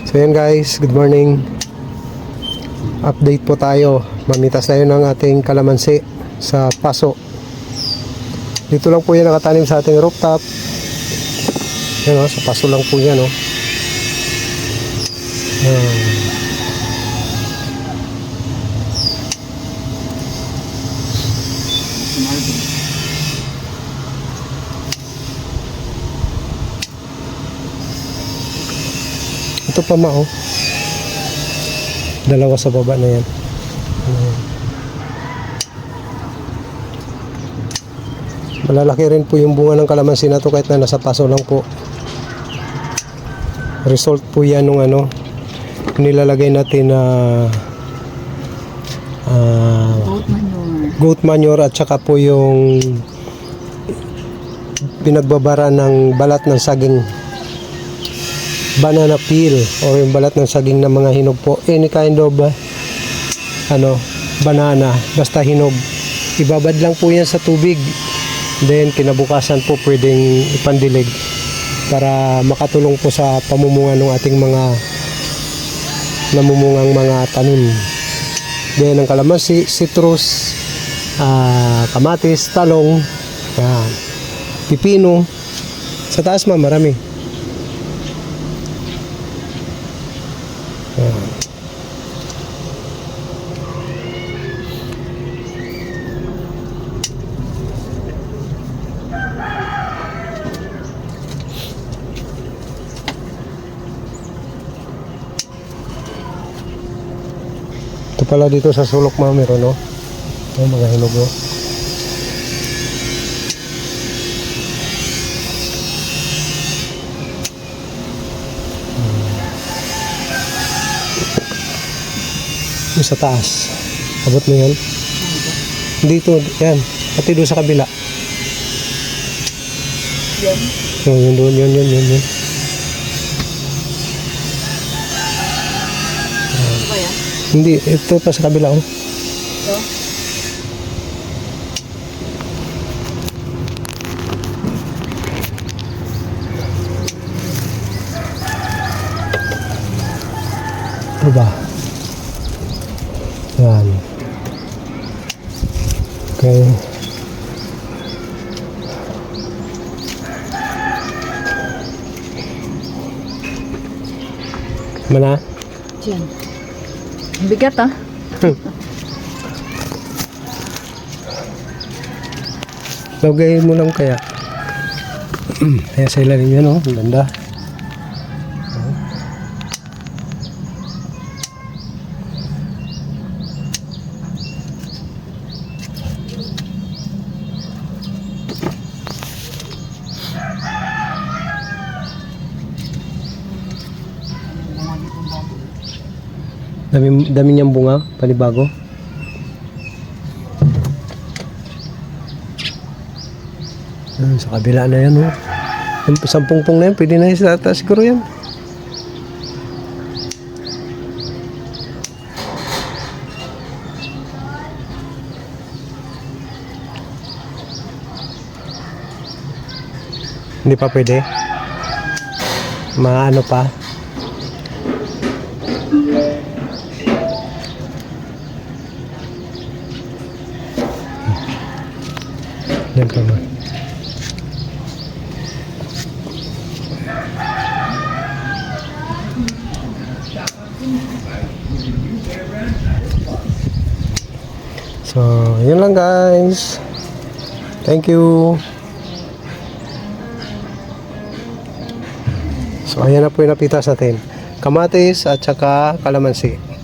So yan guys, good morning. Update po tayo. Mamitas tayo ng ating kalamansi sa paso. Dito lang po yan nakatanim sa ating rooftop. Yan o, sa paso lang po yan o. Ito pa ma oh. Dalawa sa baba na yan. Malalaki rin po yung bunga ng kalamansi na to kahit na nasa paso lang po. Result po yan nung nilalagay natin na goat manure at saka po yung pinagbabara ng balat ng saging, banana peel o yung balat ng saging ng mga hinog po, any kind of banana, basta hinog, ibabad lang po yan sa tubig, then kinabukasan po pwedeng ipandilig para makatulong po sa pamumunga ng ating mga namumungang mga tanim. Then ang kalamansi, citrus, kamatis, talong, pipino. Sa taas marami. Ito pala dito sa sulok meron no? Mga hinog no? Yung sa taas. Abot mo yan? Dito, yan. Pati doon sa kabila. Yan? Yun doon, yun. Hindi, ito pa sa kabila oh. Ito? Ito ba? Yan. Okay. Mana? Diyan. Bigat ah. Lagay mo lang kaya. Kaya sa ilalim yan oh, ang ganda. Dami niyang bunga, panibago. Sa kabila na yan, oh. Yung sampung-pung na yan, pwede na yung sa siguro yan. Hindi pa pwede. Maano pa. Yan pa ba? So, yun lang guys. Thank you. So, ayan na po yung napitas natin. Kamatis at saka kalamansi.